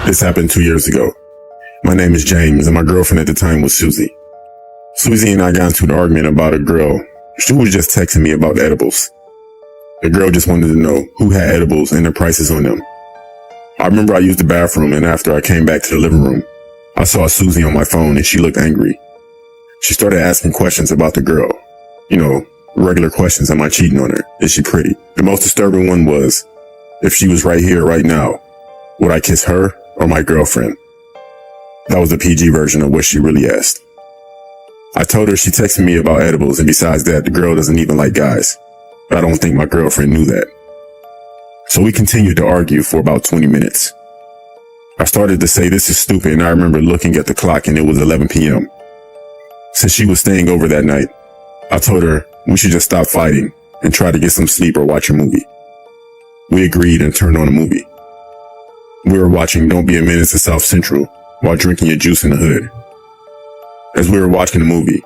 This happened 2 years ago. My name is James, and my girlfriend at the time was Susie. Susie and I got into an argument about a girl. She was just texting me about edibles. The girl just wanted to know who had edibles and the prices on them. I remember I used the bathroom, and after I came back to the living room, I saw Susie on my phone and she looked angry. She started asking questions about the girl. Regular questions. Am I cheating on her? Is she pretty? The most disturbing one was, if she was right here, right now, would I kiss her or my girlfriend? That was the PG version of what she really asked. I told her she texted me about edibles, and besides that, the girl doesn't even like guys. But I don't think my girlfriend knew that. So we continued to argue for about 20 minutes. I started to say this is stupid, and I remember looking at the clock and it was 11 p.m. Since she was staying over that night, I told her we should just stop fighting and try to get some sleep or watch a movie. We agreed and turned on a movie. We were watching Don't Be a Menace to South Central while drinking a juice in the hood. As we were watching the movie,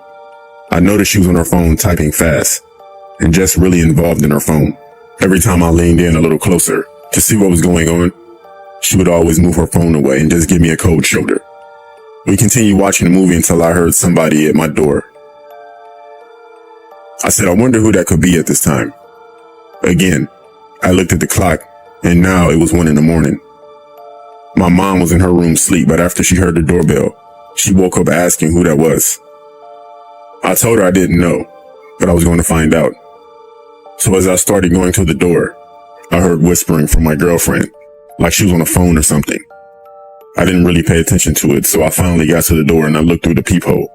I noticed she was on her phone typing fast and just really involved in her phone. Every time I leaned in a little closer to see what was going on, she would always move her phone away and just give me a cold shoulder. We continued watching the movie until I heard somebody at my door. I said, I wonder who that could be at this time. Again, I looked at the clock, and now it was 1 a.m. My mom was in her room asleep, but after she heard the doorbell, she woke up asking who that was. I told her I didn't know, but I was going to find out. So as I started going to the door, I heard whispering from my girlfriend, like she was on the phone or something. I didn't really pay attention to it, so I finally got to the door and I looked through the peephole.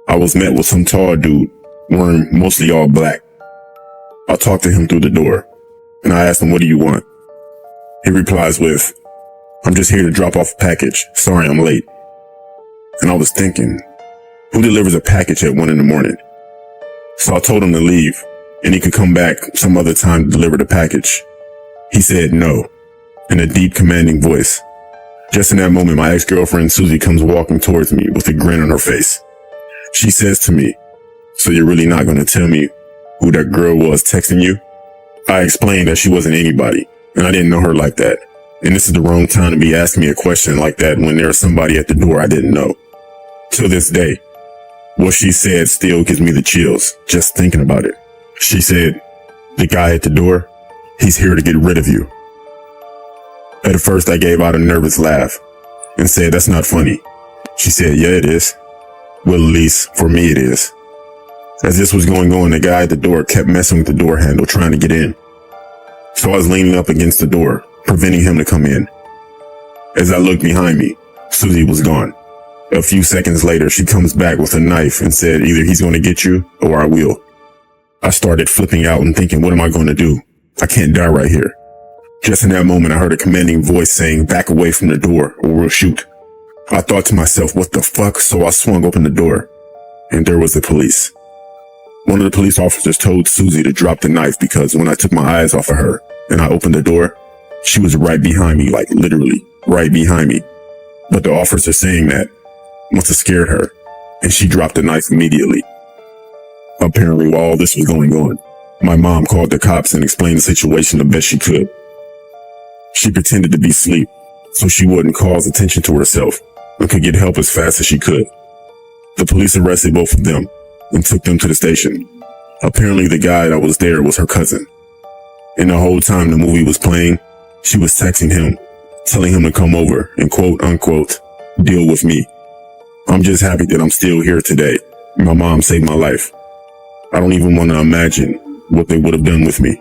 I was met with some tall dude, wearing mostly all black. I talked to him through the door, and I asked him, what do you want? He replies with, I'm just here to drop off a package. Sorry I'm late. And I was thinking, who delivers a package at 1 a.m? So I told him to leave, and he could come back some other time to deliver the package. He said no, in a deep, commanding voice. Just in that moment, my ex-girlfriend Susie comes walking towards me with a grin on her face. She says to me, so you're really not going to tell me who that girl was texting you? I explained that she wasn't anybody, and I didn't know her like that. And this is the wrong time to be asking me a question like that when there's somebody at the door I didn't know. To this day, what she said still gives me the chills just thinking about it. She said, the guy at the door, he's here to get rid of you. At first I gave out a nervous laugh and said, that's not funny. She said, yeah, it is. Well, at least for me it is. As this was going on, the guy at the door kept messing with the door handle, trying to get in. So I was leaning up against the door, preventing him to come in. As I looked behind me, Susie was gone. A few seconds later, she comes back with a knife and said, either he's going to get you or I will. I started flipping out and thinking, what am I going to do? I can't die right here. Just in that moment, I heard a commanding voice saying, back away from the door or we'll shoot. I thought to myself, what the fuck? So I swung open the door, and there was the police. One of the police officers told Susie to drop the knife because when I took my eyes off of her and I opened the door, she was right behind me, like literally right behind me. But the officer saying that must have scared her, and she dropped the knife immediately. Apparently, while all this was going on, my mom called the cops and explained the situation the best she could. She pretended to be asleep so she wouldn't cause attention to herself and could get help as fast as she could. The police arrested both of them and took them to the station. Apparently, the guy that was there was her cousin. And the whole time the movie was playing, she was texting him, telling him to come over and quote unquote, deal with me. I'm just happy that I'm still here today. My mom saved my life. I don't even want to imagine what they would have done with me.